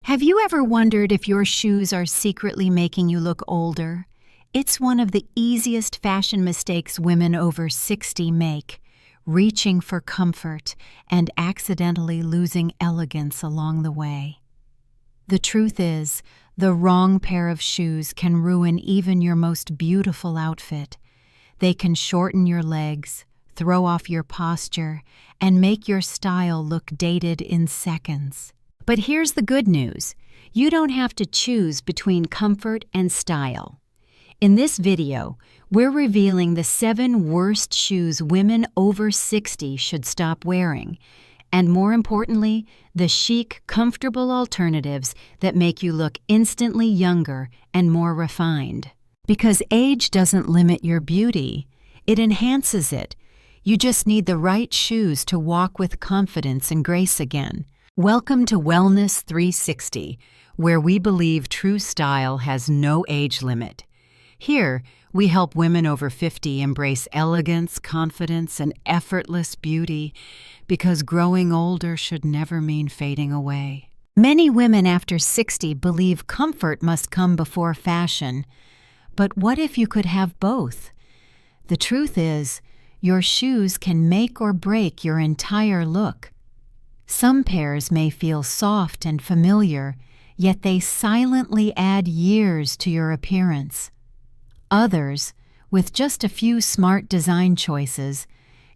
Have you ever wondered if your shoes are secretly making you look older? It's one of the easiest fashion mistakes women over 60 make, reaching for comfort and accidentally losing elegance along the way. The truth is, the wrong pair of shoes can ruin even your most beautiful outfit. They can shorten your legs, throw off your posture, and make your style look dated in seconds. But here's the good news. You don't have to choose between comfort and style. In this video, we're revealing the 7 worst shoes women over 60 should stop wearing, and more importantly, the chic, comfortable alternatives that make you look instantly younger and more refined. Because age doesn't limit your beauty, it enhances it. You just need the right shoes to walk with confidence and grace again. Welcome to Wellness 360, where we believe true style has no age limit. Here, we help women over 50 embrace elegance, confidence, and effortless beauty, because growing older should never mean fading away. Many women after 60 believe comfort must come before fashion. But what if you could have both? The truth is, your shoes can make or break your entire look. Some pairs may feel soft and familiar, yet they silently add years to your appearance. Others, with just a few smart design choices,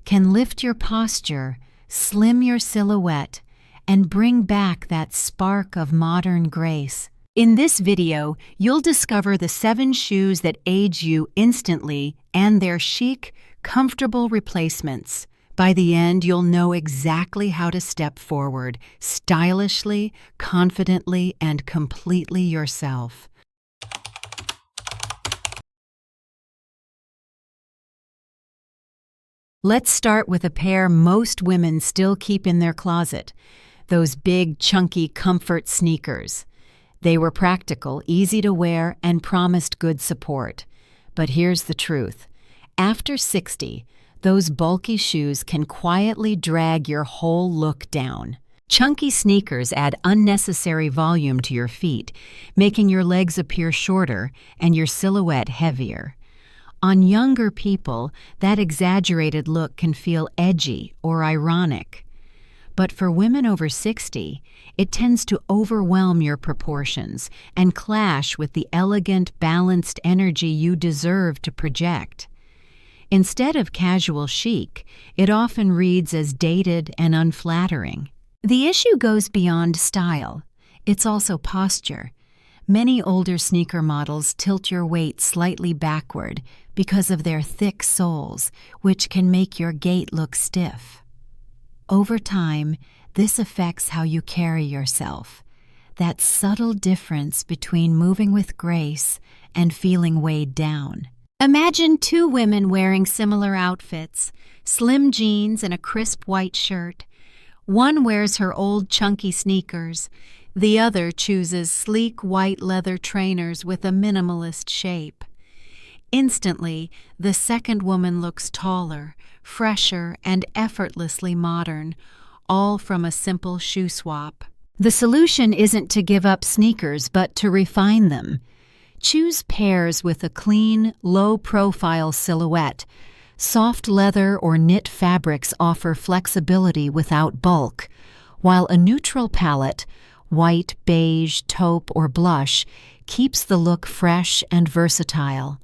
can lift your posture, slim your silhouette, and bring back that spark of modern grace. In this video, you'll discover the 7 shoes that age you instantly and their chic, comfortable replacements. By the end, you'll know exactly how to step forward, stylishly, confidently, and completely yourself. Let's start with a pair most women still keep in their closet, those big, chunky comfort sneakers. They were practical, easy to wear, and promised good support. But here's the truth. After 60, those bulky shoes can quietly drag your whole look down. Chunky sneakers add unnecessary volume to your feet, making your legs appear shorter and your silhouette heavier. On younger people, that exaggerated look can feel edgy or ironic. But for women over 60, it tends to overwhelm your proportions and clash with the elegant, balanced energy you deserve to project. Instead of casual chic, it often reads as dated and unflattering. The issue goes beyond style. It's also posture. Many older sneaker models tilt your weight slightly backward because of their thick soles, which can make your gait look stiff. Over time, this affects how you carry yourself. That subtle difference between moving with grace and feeling weighed down. Imagine 2 women wearing similar outfits, slim jeans and a crisp white shirt. One wears her old chunky sneakers. The other chooses sleek white leather trainers with a minimalist shape. Instantly, the second woman looks taller, fresher, and effortlessly modern, all from a simple shoe swap. The solution isn't to give up sneakers, but to refine them. Choose pairs with a clean, low-profile silhouette. Soft leather or knit fabrics offer flexibility without bulk, while a neutral palette, white, beige, taupe, or blush, keeps the look fresh and versatile.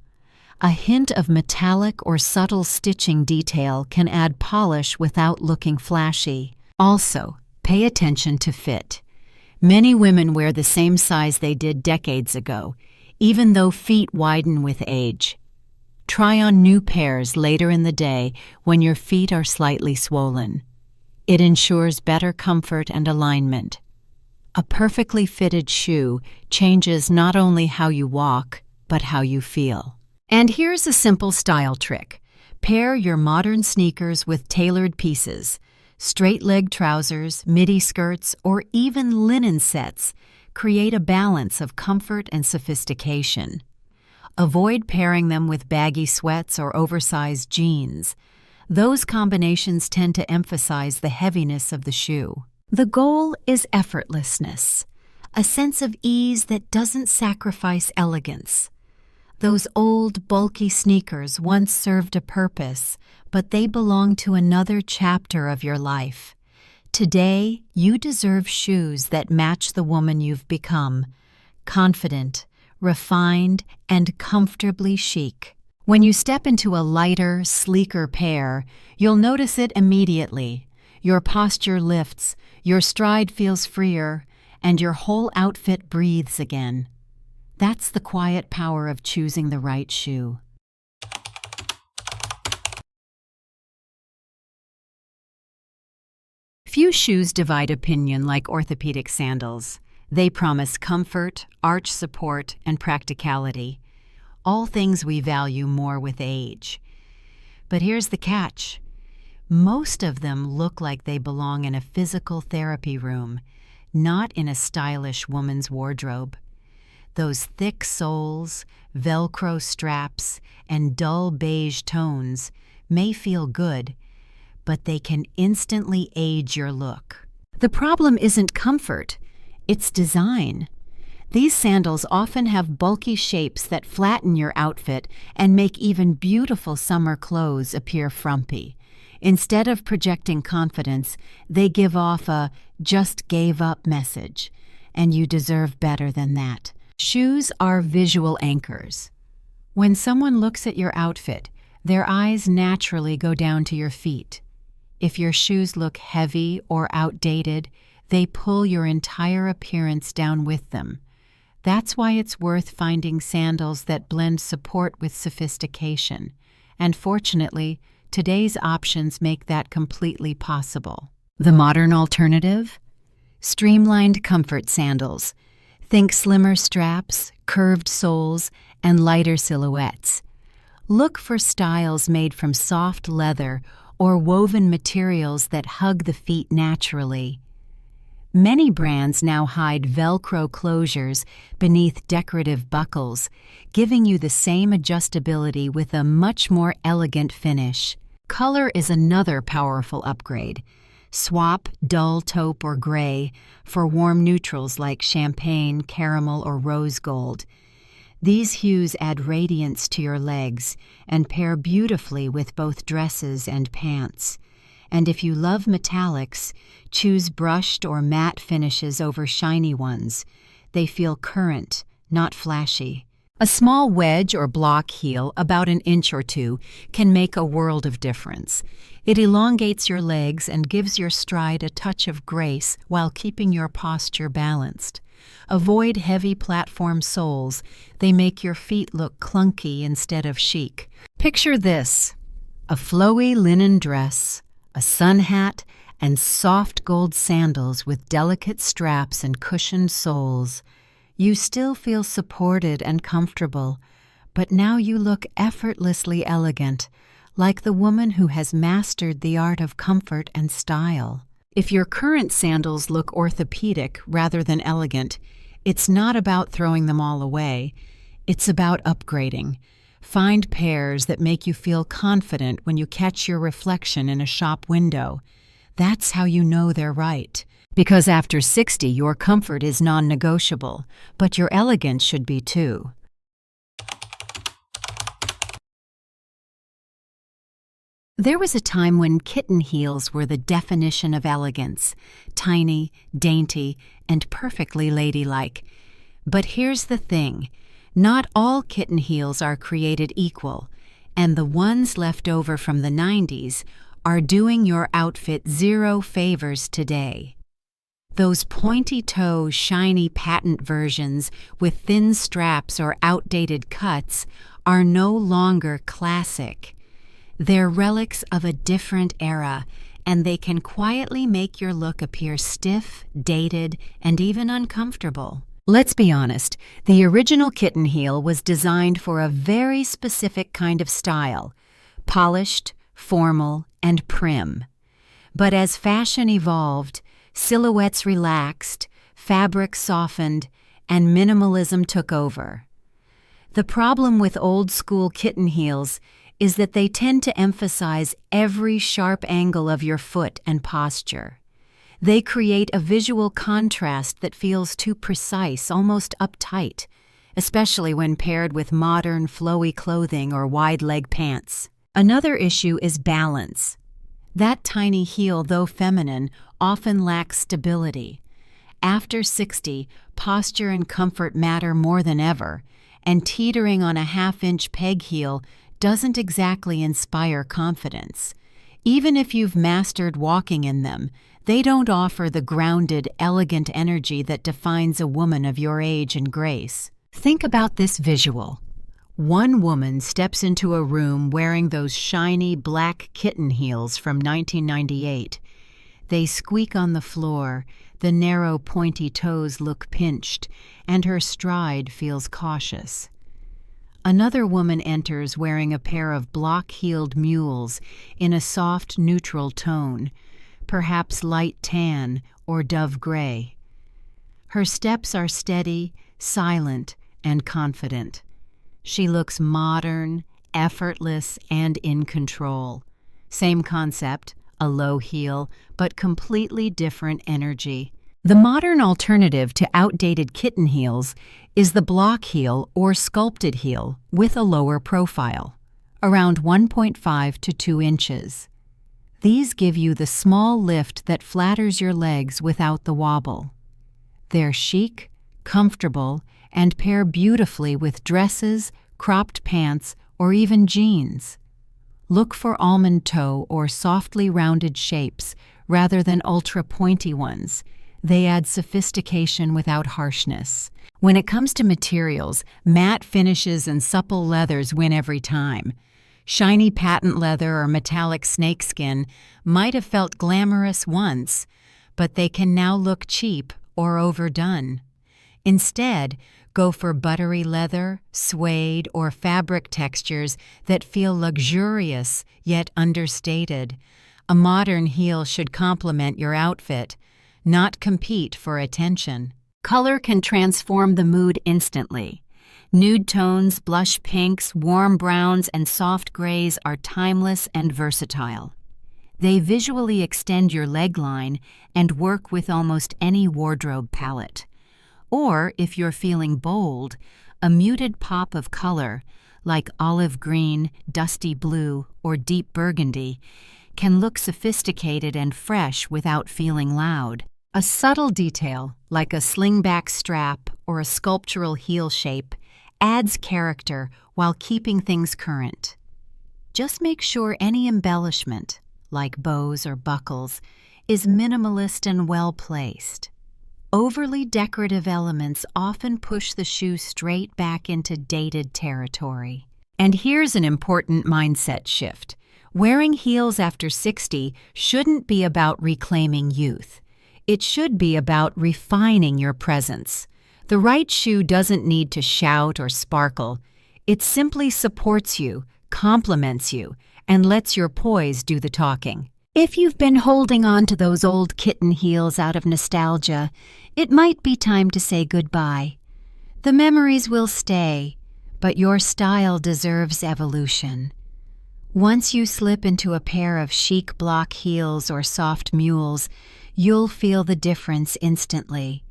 A hint of metallic or subtle stitching detail can add polish without looking flashy. Also, pay attention to fit. Many women wear the same size they did decades ago, even though feet widen with age. Try on new pairs later in the day when your feet are slightly swollen. It ensures better comfort and alignment. A perfectly fitted shoe changes not only how you walk, but how you feel. And here's a simple style trick. Pair your modern sneakers with tailored pieces. Straight-leg trousers, midi skirts, or even linen sets create a balance of comfort and sophistication. Avoid pairing them with baggy sweats or oversized jeans. Those combinations tend to emphasize the heaviness of the shoe. The goal is effortlessness. a sense of ease that doesn't sacrifice elegance. Those old, bulky sneakers once served a purpose, but they belong to another chapter of your life. Today, you deserve shoes that match the woman you've become, confident, refined, and comfortably chic. When you step into a lighter, sleeker pair, you'll notice it immediately. Your posture lifts, your stride feels freer, and your whole outfit breathes again. That's the quiet power of choosing the right shoe. Few shoes divide opinion like orthopedic sandals. They promise comfort, arch support, and practicality, all things we value more with age. But here's the catch. Most of them look like they belong in a physical therapy room, not in a stylish woman's wardrobe. Those thick soles, Velcro straps, and dull beige tones may feel good, but they can instantly age your look. The problem isn't comfort, it's design. These sandals often have bulky shapes that flatten your outfit and make even beautiful summer clothes appear frumpy. Instead of projecting confidence, they give off a "just gave up" message, and you deserve better than that. Shoes are visual anchors. When someone looks at your outfit, their eyes naturally go down to your feet. If your shoes look heavy or outdated, they pull your entire appearance down with them. That's why it's worth finding sandals that blend support with sophistication. And fortunately, today's options make that completely possible. The modern alternative? Streamlined comfort sandals. Think slimmer straps, curved soles, and lighter silhouettes. Look for styles made from soft leather or woven materials that hug the feet naturally. Many brands now hide Velcro closures beneath decorative buckles, giving you the same adjustability with a much more elegant finish. Color is another powerful upgrade. Swap dull taupe or gray for warm neutrals like champagne, caramel, or rose gold. These hues add radiance to your legs and pair beautifully with both dresses and pants. And if you love metallics, choose brushed or matte finishes over shiny ones. They feel current, not flashy. A small wedge or block heel, about an inch or two, can make a world of difference. It elongates your legs and gives your stride a touch of grace while keeping your posture balanced. Avoid heavy platform soles. They make your feet look clunky instead of chic. Picture this: a flowy linen dress, a sun hat, and soft gold sandals with delicate straps and cushioned soles. You still feel supported and comfortable, but now you look effortlessly elegant, like the woman who has mastered the art of comfort and style. If your current sandals look orthopedic rather than elegant, it's not about throwing them all away. It's about upgrading. Find pairs that make you feel confident when you catch your reflection in a shop window. That's how you know they're right. Because after 60, your comfort is non-negotiable, but your elegance should be too. There was a time when kitten heels were the definition of elegance, tiny, dainty, and perfectly ladylike. But here's the thing. Not all kitten heels are created equal, and the ones left over from the 90s are doing your outfit zero favors today. Those pointy-toe, shiny patent versions with thin straps or outdated cuts are no longer classic. They're relics of a different era, and they can quietly make your look appear stiff, dated, and even uncomfortable. Let's be honest, the original kitten heel was designed for a very specific kind of style: polished, formal, and prim. But as fashion evolved, silhouettes relaxed, fabric softened, and minimalism took over. The problem with old-school kitten heels is that they tend to emphasize every sharp angle of your foot and posture. They create a visual contrast that feels too precise, almost uptight, especially when paired with modern, flowy clothing or wide-leg pants. Another issue is balance. That tiny heel, though feminine, often lacks stability. After 60, posture and comfort matter more than ever, and teetering on a half-inch peg heel doesn't exactly inspire confidence. Even if you've mastered walking in them, they don't offer the grounded, elegant energy that defines a woman of your age and grace. Think about this visual. One woman steps into a room wearing those shiny black kitten heels from 1998. They squeak on the floor, the narrow pointy toes look pinched, and her stride feels cautious. Another woman enters wearing a pair of block-heeled mules in a soft neutral tone, perhaps light tan or dove gray. Her steps are steady, silent, and confident. She looks modern, effortless, and in control. Same concept, a low heel, but completely different energy. The modern alternative to outdated kitten heels is the block heel or sculpted heel with a lower profile, around 1.5 to 2 inches. These give you the small lift that flatters your legs without the wobble. They're chic, comfortable, and pair beautifully with dresses, cropped pants, or even jeans. Look for almond toe or softly rounded shapes rather than ultra-pointy ones. They add sophistication without harshness. When it comes to materials, matte finishes and supple leathers win every time. Shiny patent leather or metallic snakeskin might have felt glamorous once, but they can now look cheap or overdone. Instead, go for buttery leather, suede, or fabric textures that feel luxurious yet understated. A modern heel should complement your outfit, not compete for attention. Color can transform the mood instantly. Nude tones, blush pinks, warm browns, and soft grays are timeless and versatile. They visually extend your leg line and work with almost any wardrobe palette. Or, if you're feeling bold, a muted pop of color, like olive green, dusty blue, or deep burgundy, can look sophisticated and fresh without feeling loud. A subtle detail, like a slingback strap or a sculptural heel shape, adds character while keeping things current. Just make sure any embellishment, like bows or buckles, is minimalist and well-placed. Overly decorative elements often push the shoe straight back into dated territory. And here's an important mindset shift. Wearing heels after 60 shouldn't be about reclaiming youth. It should be about refining your presence. The right shoe doesn't need to shout or sparkle. It simply supports you, complements you, and lets your poise do the talking. If you've been holding on to those old kitten heels out of nostalgia, it might be time to say goodbye. The memories will stay, but your style deserves evolution. Once you slip into a pair of chic block heels or soft mules, you'll feel the difference instantly.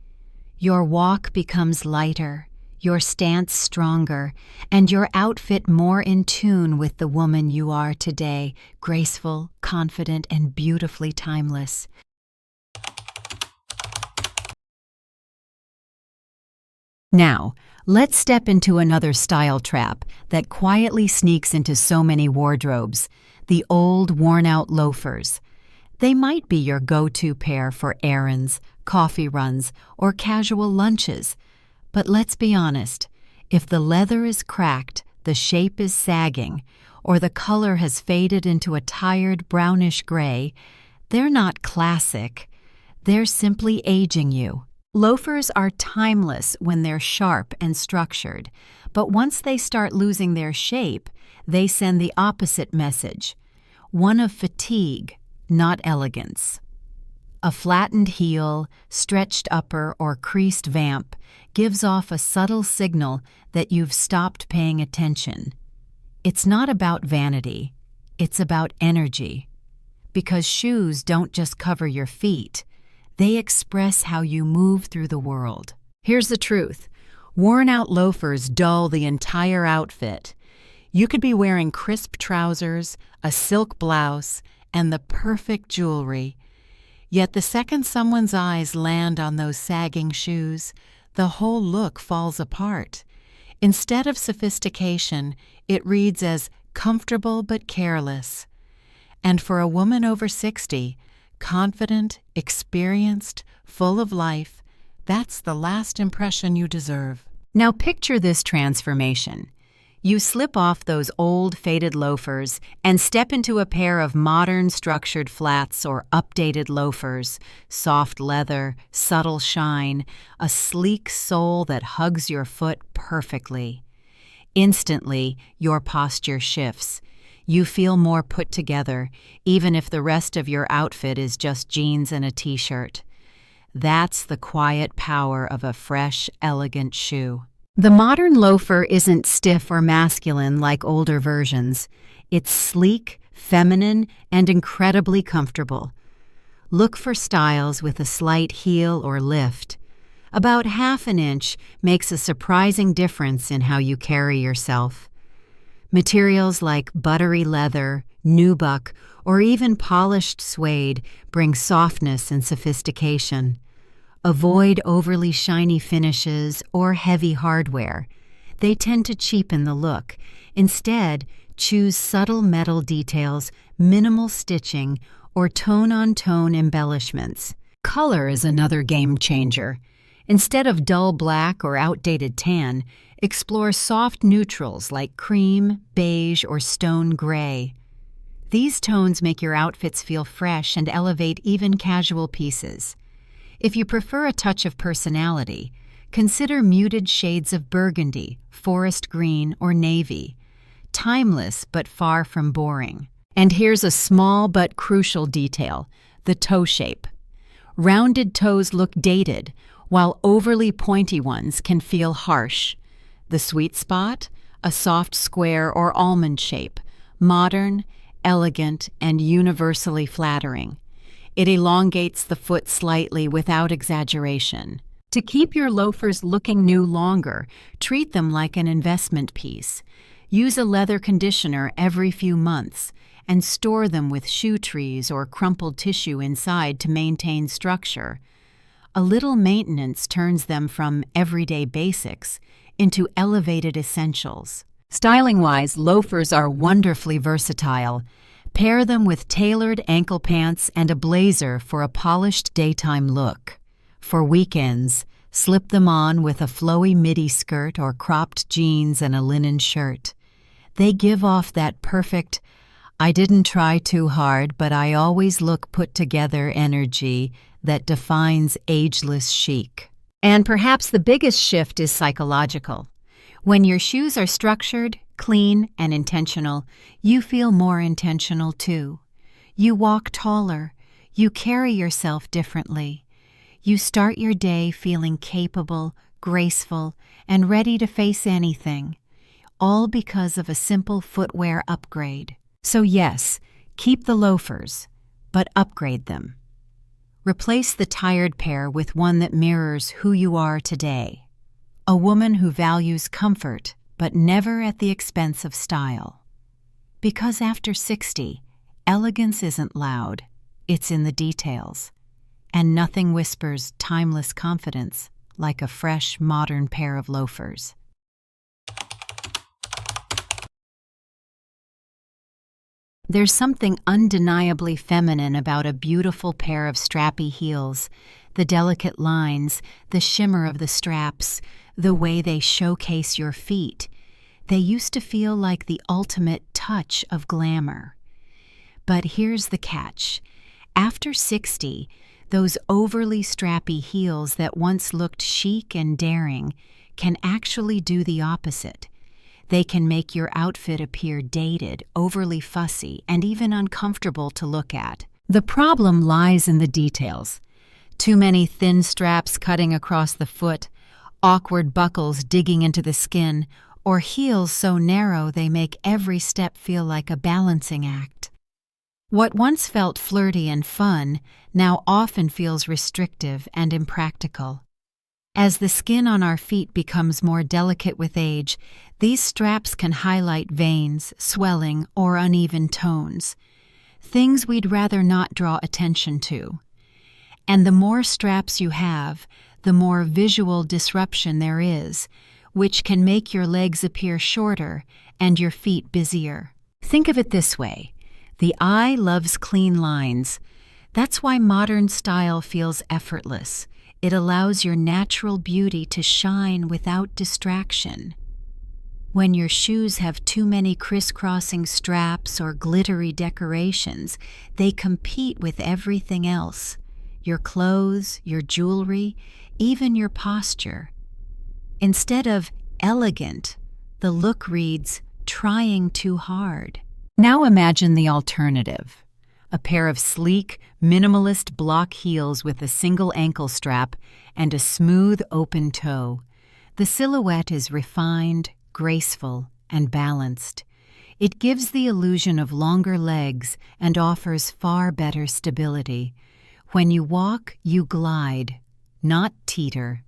Your walk becomes lighter, your stance stronger, and your outfit more in tune with the woman you are today, graceful, confident, and beautifully timeless. Now, let's step into another style trap that quietly sneaks into so many wardrobes: the old, worn-out loafers. They might be your go-to pair for errands, coffee runs, or casual lunches. But let's be honest, if the leather is cracked, the shape is sagging, or the color has faded into a tired brownish gray, they're not classic. They're simply aging you. Loafers are timeless when they're sharp and structured, but once they start losing their shape, they send the opposite message, one of fatigue, not elegance. A flattened heel, stretched upper, or creased vamp gives off a subtle signal that you've stopped paying attention. It's not about vanity, it's about energy. Because shoes don't just cover your feet, They express how you move through the world. Here's the truth. Worn-out loafers dull the entire outfit. You could be wearing crisp trousers, a silk blouse, and the perfect jewelry. Yet the second someone's eyes land on those sagging shoes, the whole look falls apart. Instead of sophistication, it reads as comfortable but careless. And for a woman over 60, confident, experienced, full of life, that's the last impression you deserve. Now picture this transformation. You slip off those old, faded loafers and step into a pair of modern structured flats or updated loafers, soft leather, subtle shine, a sleek sole that hugs your foot perfectly. Instantly, your posture shifts. You feel more put together, even if the rest of your outfit is just jeans and a t-shirt. That's the quiet power of a fresh, elegant shoe. The modern loafer isn't stiff or masculine like older versions. It's sleek, feminine, and incredibly comfortable. Look for styles with a slight heel or lift. About half an inch makes a surprising difference in how you carry yourself. Materials like buttery leather, nubuck, or even polished suede bring softness and sophistication. Avoid overly shiny finishes or heavy hardware. They tend to cheapen the look. Instead, choose subtle metal details, minimal stitching, or tone-on-tone embellishments. Color is another game changer. Instead of dull black or outdated tan, explore soft neutrals like cream, beige, or stone gray. These tones make your outfits feel fresh and elevate even casual pieces. If you prefer a touch of personality, consider muted shades of burgundy, forest green, or navy. Timeless but far from boring. And here's a small but crucial detail: the toe shape. Rounded toes look dated, while overly pointy ones can feel harsh. The sweet spot? A soft square or almond shape, modern, elegant, and universally flattering. It elongates the foot slightly without exaggeration. To keep your loafers looking new longer, treat them like an investment piece. Use a leather conditioner every few months and store them with shoe trees or crumpled tissue inside to maintain structure. A little maintenance turns them from everyday basics into elevated essentials. Styling-wise, loafers are wonderfully versatile. Pair them with tailored ankle pants and a blazer for a polished daytime look. For weekends, slip them on with a flowy midi skirt or cropped jeans and a linen shirt. They give off that perfect, I didn't try too hard, but I always look put together energy that defines ageless chic. And perhaps the biggest shift is psychological. When your shoes are structured, clean, and intentional, you feel more intentional too. You walk taller. You carry yourself differently. You start your day feeling capable, graceful, and ready to face anything, all because of a simple footwear upgrade. So yes, keep the loafers, but upgrade them. Replace the tired pair with one that mirrors who you are today. A woman who values comfort, but never at the expense of style. Because after 60, elegance isn't loud, it's in the details. And nothing whispers timeless confidence like a fresh, modern pair of loafers. There's something undeniably feminine about a beautiful pair of strappy heels. The delicate lines, the shimmer of the straps, the way they showcase your feet. They used to feel like the ultimate touch of glamour. But here's the catch. After 60, those overly strappy heels that once looked chic and daring can actually do the opposite. They can make your outfit appear dated, overly fussy, and even uncomfortable to look at. The problem lies in the details. Too many thin straps cutting across the foot, awkward buckles digging into the skin, or heels so narrow they make every step feel like a balancing act. What once felt flirty and fun now often feels restrictive and impractical. As the skin on our feet becomes more delicate with age, these straps can highlight veins, swelling, or uneven tones, things we'd rather not draw attention to. And the more straps you have, the more visual disruption there is, which can make your legs appear shorter and your feet busier. Think of it this way: the eye loves clean lines. That's why modern style feels effortless. It allows your natural beauty to shine without distraction. When your shoes have too many crisscrossing straps or glittery decorations, they compete with everything else: your clothes, your jewelry, even your posture. Instead of elegant, the look reads trying too hard. Now imagine the alternative: a pair of sleek, minimalist block heels with a single ankle strap and a smooth, open toe. The silhouette is refined, graceful, and balanced. It gives the illusion of longer legs and offers far better stability. When you walk, you glide, not teeter.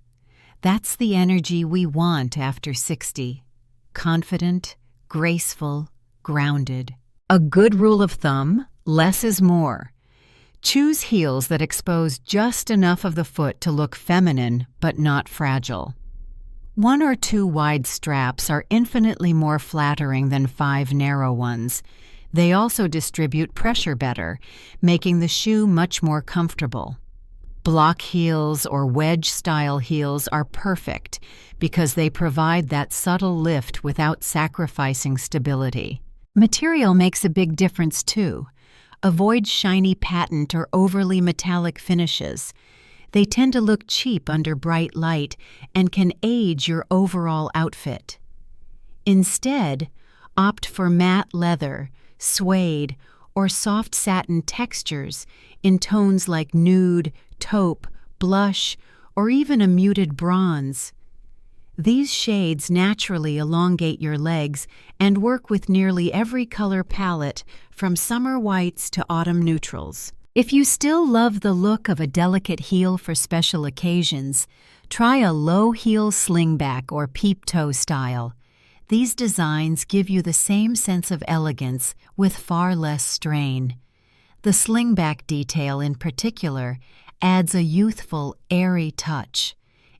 That's the energy we want after 60. Confident, graceful, grounded. A good rule of thumb: less is more. Choose heels that expose just enough of the foot to look feminine but not fragile. 1 or 2 wide straps are infinitely more flattering than 5 narrow ones. They also distribute pressure better, making the shoe much more comfortable. Block heels or wedge-style heels are perfect because they provide that subtle lift without sacrificing stability. Material makes a big difference too. Avoid shiny patent or overly metallic finishes. They tend to look cheap under bright light and can age your overall outfit. Instead, opt for matte leather, suede, or soft satin textures in tones like nude, taupe, blush, or even a muted bronze. These shades naturally elongate your legs and work with nearly every color palette, from summer whites to autumn neutrals. If you still love the look of a delicate heel for special occasions, try a low heel slingback or peep toe style. These designs give you the same sense of elegance with far less strain. The slingback detail in particular adds a youthful, airy touch.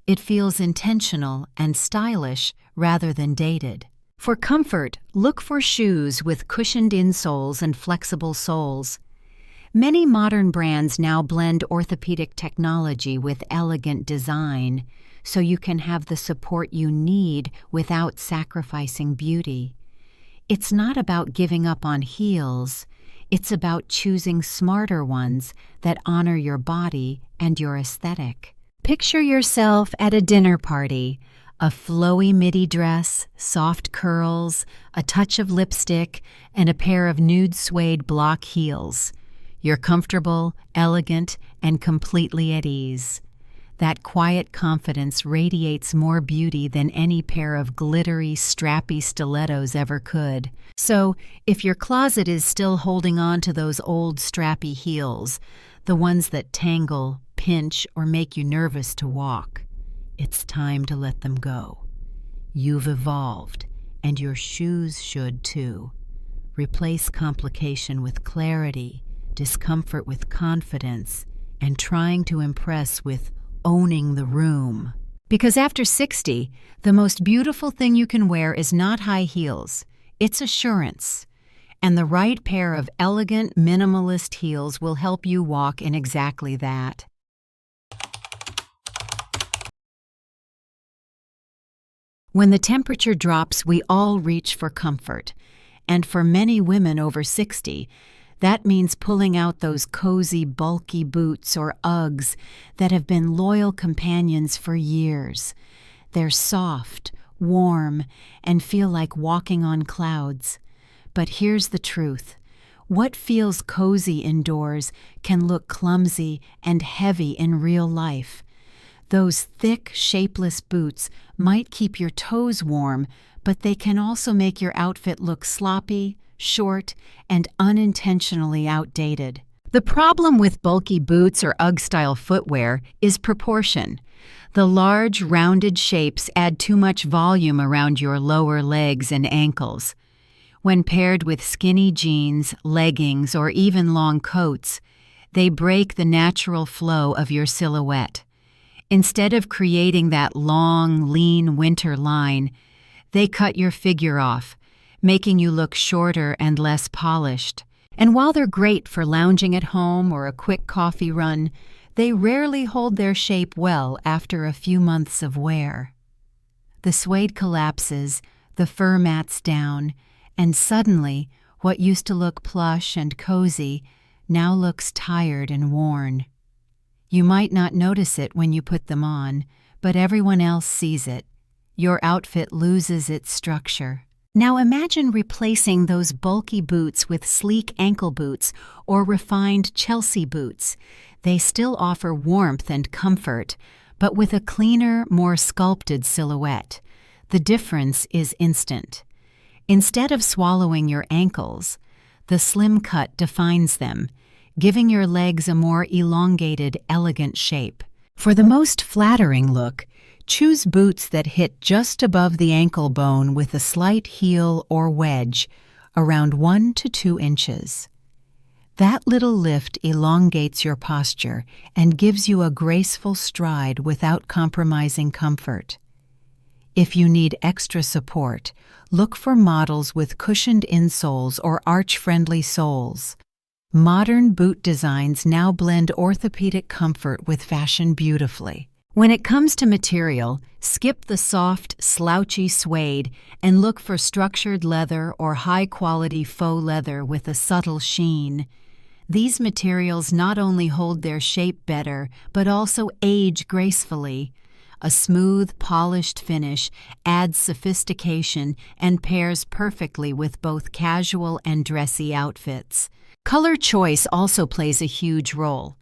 It feels intentional and stylish rather than dated. For comfort, look for shoes with cushioned insoles and flexible soles. Many modern brands now blend orthopedic technology with elegant design, so you can have the support you need without sacrificing beauty. It's not about giving up on heels. It's about choosing smarter ones that honor your body and your aesthetic. Picture yourself at a dinner party: a flowy midi dress, soft curls, a touch of lipstick, and a pair of nude suede block heels. You're comfortable, elegant, and completely at ease. That quiet confidence radiates more beauty than any pair of glittery, strappy stilettos ever could. So, if your closet is still holding on to those old strappy heels, the ones that tangle, pinch, or make you nervous to walk, it's time to let them go. You've evolved, and your shoes should too. Replace complication with clarity, discomfort with confidence, and trying to impress with owning the room. Because after 60, the most beautiful thing you can wear is not high heels, it's assurance. And the right pair of elegant, minimalist heels will help you walk in exactly that. When the temperature drops, we all reach for comfort. And for many women over 60, that means pulling out those cozy, bulky boots or Uggs that have been loyal companions for years. They're soft, warm, and feel like walking on clouds. But here's the truth. What feels cozy indoors can look clumsy and heavy in real life. Those thick, shapeless boots might keep your toes warm, but they can also make your outfit look sloppy, short, and unintentionally outdated. The problem with bulky boots or UGG-style footwear is proportion. The large, rounded shapes add too much volume around your lower legs and ankles. When paired with skinny jeans, leggings, or even long coats, they break the natural flow of your silhouette. Instead of creating that long, lean winter line, they cut your figure off, making you look shorter and less polished. And while they're great for lounging at home or a quick coffee run, they rarely hold their shape well after a few months of wear. The suede collapses, the fur mats down, and suddenly, what used to look plush and cozy now looks tired and worn. You might not notice it when you put them on, but everyone else sees it. Your outfit loses its structure. Now imagine replacing those bulky boots with sleek ankle boots or refined Chelsea boots. They still offer warmth and comfort, but with a cleaner, more sculpted silhouette. The difference is instant. Instead of swallowing your ankles, the slim cut defines them, giving your legs a more elongated, elegant shape. For the most flattering look, choose boots that hit just above the ankle bone with a slight heel or wedge, around 1 to 2 inches. That little lift elongates your posture and gives you a graceful stride without compromising comfort. If you need extra support, look for models with cushioned insoles or arch-friendly soles. Modern boot designs now blend orthopedic comfort with fashion beautifully. When it comes to material, skip the soft, slouchy suede and look for structured leather or high-quality faux leather with a subtle sheen. These materials not only hold their shape better, but also age gracefully. A smooth, polished finish adds sophistication and pairs perfectly with both casual and dressy outfits. Color choice also plays a huge role.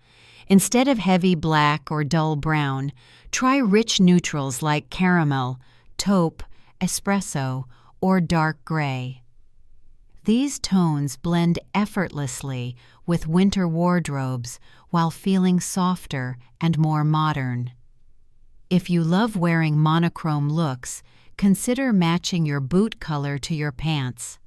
Instead of heavy black or dull brown, try rich neutrals like caramel, taupe, espresso, or dark gray. These tones blend effortlessly with winter wardrobes while feeling softer and more modern. If you love wearing monochrome looks, consider matching your boot color to your pants.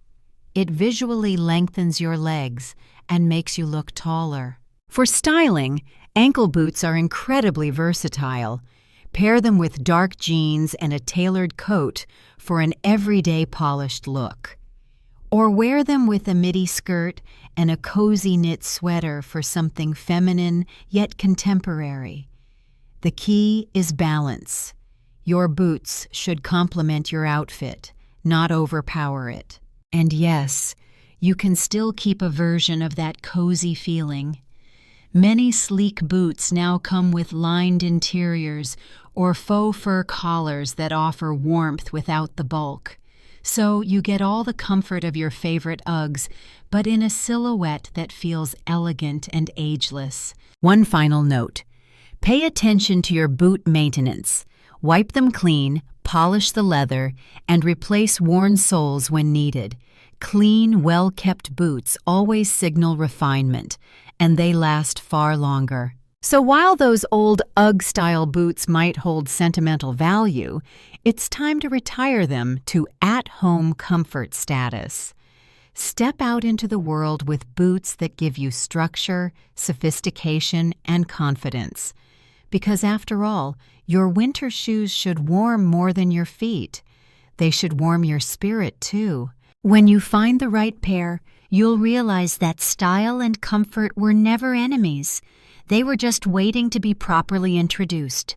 It visually lengthens your legs and makes you look taller. For styling, ankle boots are incredibly versatile. Pair them with dark jeans and a tailored coat for an everyday polished look. Or wear them with a midi skirt and a cozy knit sweater for something feminine yet contemporary. The key is balance. Your boots should complement your outfit, not overpower it. And yes, you can still keep a version of that cozy feeling. Many sleek boots now come with lined interiors or faux fur collars that offer warmth without the bulk. So you get all the comfort of your favorite Uggs, but in a silhouette that feels elegant and ageless. One final note. Pay attention to your boot maintenance. Wipe them clean, polish the leather, and replace worn soles when needed. Clean, well-kept boots always signal refinement, and they last far longer. So while those old Ugg-style boots might hold sentimental value, it's time to retire them to at-home comfort status. Step out into the world with boots that give you structure, sophistication, and confidence. Because after all, your winter shoes should warm more than your feet. They should warm your spirit too. When you find the right pair, you'll realize that style and comfort were never enemies. They were just waiting to be properly introduced.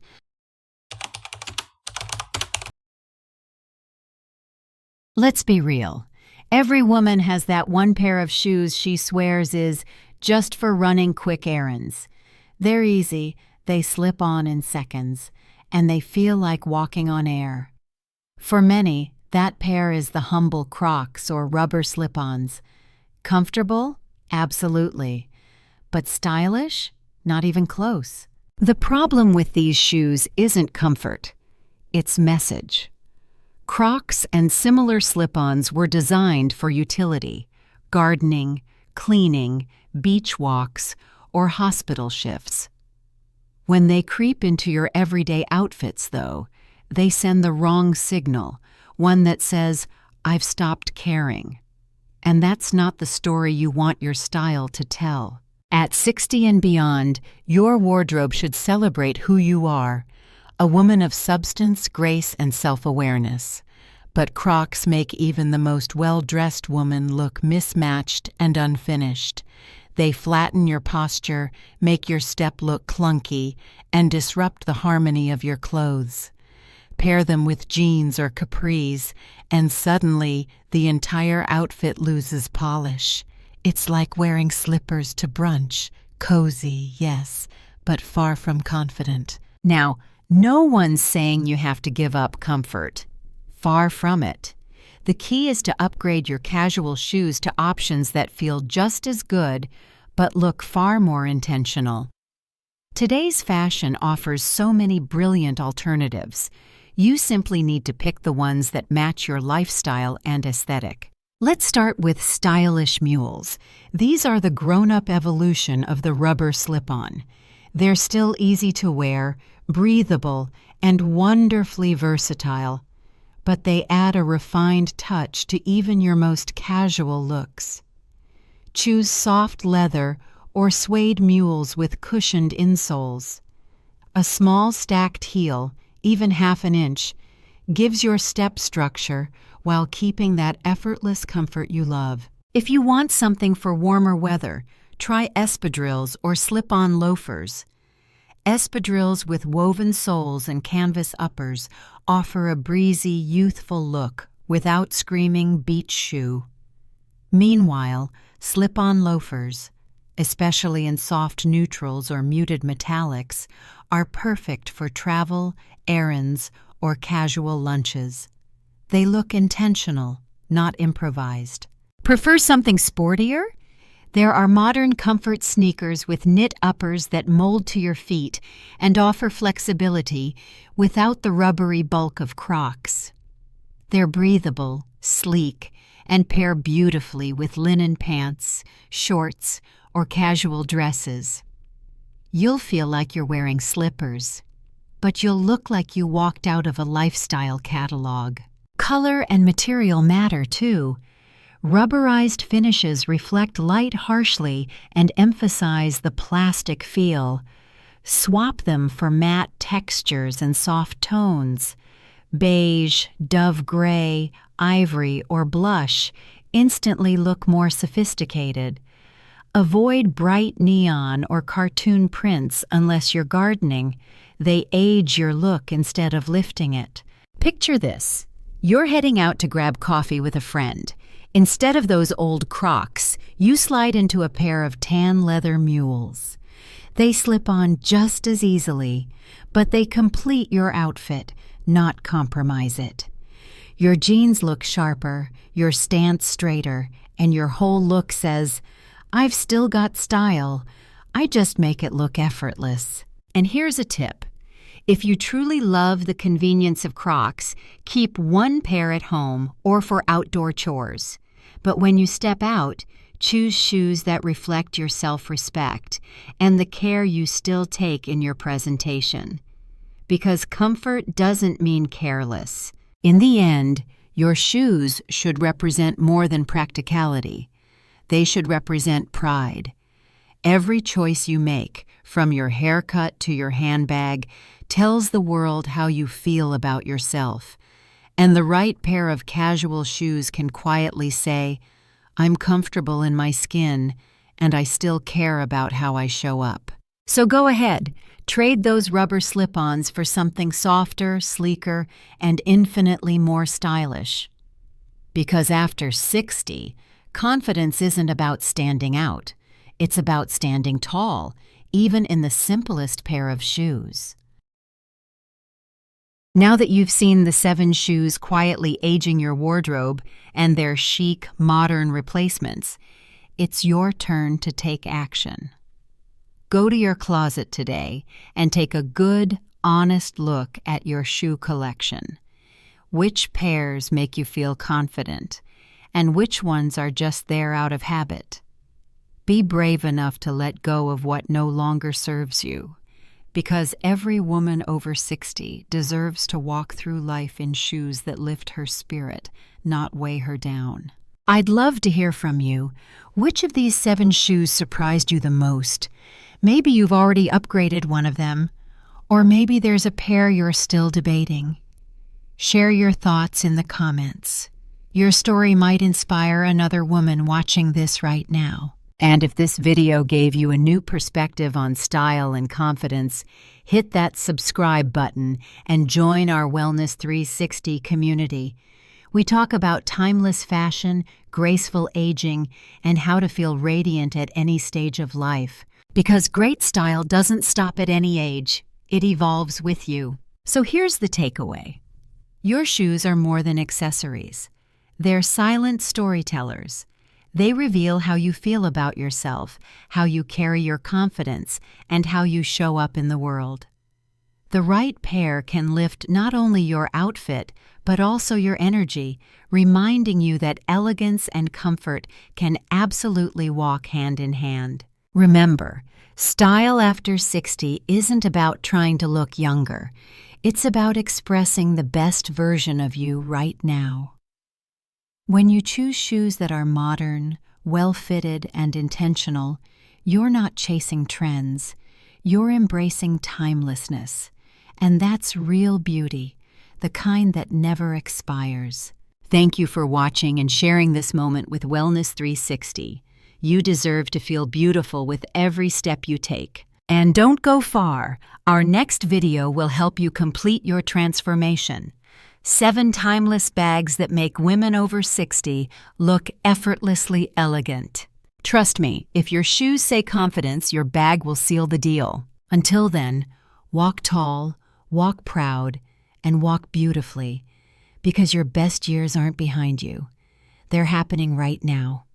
Let's be real. Every woman has that one pair of shoes she swears is just for running quick errands. They're easy, they slip on in seconds, and they feel like walking on air. For many, that pair is the humble Crocs or rubber slip-ons. Comfortable? Absolutely. But stylish? Not even close. The problem with these shoes isn't comfort. It's message. Crocs and similar slip-ons were designed for utility, gardening, cleaning, beach walks, or hospital shifts. When they creep into your everyday outfits, though, they send the wrong signal, one that says, "I've stopped caring." And that's not the story you want your style to tell. At 60 and beyond, your wardrobe should celebrate who you are, a woman of substance, grace, and self-awareness. But Crocs make even the most well-dressed woman look mismatched and unfinished. They flatten your posture, make your step look clunky, and disrupt the harmony of your clothes. Pair them with jeans or capris, and suddenly the entire outfit loses polish. It's like wearing slippers to brunch. Cozy, yes, but far from confident. Now, no one's saying you have to give up comfort. Far from it. The key is to upgrade your casual shoes to options that feel just as good, but look far more intentional. Today's fashion offers so many brilliant alternatives. You simply need to pick the ones that match your lifestyle and aesthetic. Let's start with stylish mules. These are the grown-up evolution of the rubber slip-on. They're still easy to wear, breathable, and wonderfully versatile, but they add a refined touch to even your most casual looks. Choose soft leather or suede mules with cushioned insoles. A small stacked heel, even half an inch, gives your step structure while keeping that effortless comfort you love. If you want something for warmer weather, try espadrilles or slip-on loafers. Espadrilles with woven soles and canvas uppers offer a breezy, youthful look without screaming beach shoe. Meanwhile, slip-on loafers, especially in soft neutrals or muted metallics, are perfect for travel, errands, or casual lunches. They look intentional, not improvised. Prefer something sportier? There are modern comfort sneakers with knit uppers that mold to your feet and offer flexibility without the rubbery bulk of Crocs. They're breathable, sleek, and pair beautifully with linen pants, shorts, or casual dresses. You'll feel like you're wearing slippers, but you'll look like you walked out of a lifestyle catalog. Color and material matter, too. Rubberized finishes reflect light harshly and emphasize the plastic feel. Swap them for matte textures and soft tones. Beige, dove gray, ivory, or blush instantly look more sophisticated. Avoid bright neon or cartoon prints unless you're gardening. They age your look instead of lifting it. Picture this. You're heading out to grab coffee with a friend. Instead of those old Crocs, you slide into a pair of tan leather mules. They slip on just as easily, but they complete your outfit, not compromise it. Your jeans look sharper, your stance straighter, and your whole look says, "I've still got style. I just make it look effortless." And here's a tip. If you truly love the convenience of Crocs, keep one pair at home or for outdoor chores. But when you step out, choose shoes that reflect your self-respect and the care you still take in your presentation. Because comfort doesn't mean careless. In the end, your shoes should represent more than practicality. They should represent pride. Every choice you make, from your haircut to your handbag, tells the world how you feel about yourself. And the right pair of casual shoes can quietly say, "I'm comfortable in my skin, and I still care about how I show up." So go ahead, trade those rubber slip-ons for something softer, sleeker, and infinitely more stylish. Because after 60, confidence isn't about standing out. It's about standing tall, even in the simplest pair of shoes. Now that you've seen the 7 shoes quietly aging your wardrobe and their chic, modern replacements, it's your turn to take action. Go to your closet today and take a good, honest look at your shoe collection. Which pairs make you feel confident? and which ones are just there out of habit. Be brave enough to let go of what no longer serves you, because every woman over 60 deserves to walk through life in shoes that lift her spirit, not weigh her down. I'd love to hear from you. Which of these 7 shoes surprised you the most? Maybe you've already upgraded one of them, or maybe there's a pair you're still debating. Share your thoughts in the comments. Your story might inspire another woman watching this right now. And if this video gave you a new perspective on style and confidence, hit that subscribe button and join our Wellness 360 community. We talk about timeless fashion, graceful aging, and how to feel radiant at any stage of life. Because great style doesn't stop at any age, it evolves with you. So here's the takeaway. Your shoes are more than accessories. They're silent storytellers. They reveal how you feel about yourself, how you carry your confidence, and how you show up in the world. The right pair can lift not only your outfit, but also your energy, reminding you that elegance and comfort can absolutely walk hand in hand. Remember, style after 60 isn't about trying to look younger. It's about expressing the best version of you right now. When you choose shoes that are modern, well-fitted, and intentional, you're not chasing trends. You're embracing timelessness. And that's real beauty, the kind that never expires. Thank you for watching and sharing this moment with Wellness 360. You deserve to feel beautiful with every step you take. And don't go far. Our next video will help you complete your transformation. 7 timeless bags that make women over 60 look effortlessly elegant. Trust me, if your shoes say confidence, your bag will seal the deal. Until then, walk tall, walk proud, and walk beautifully, because your best years aren't behind you. They're happening right now.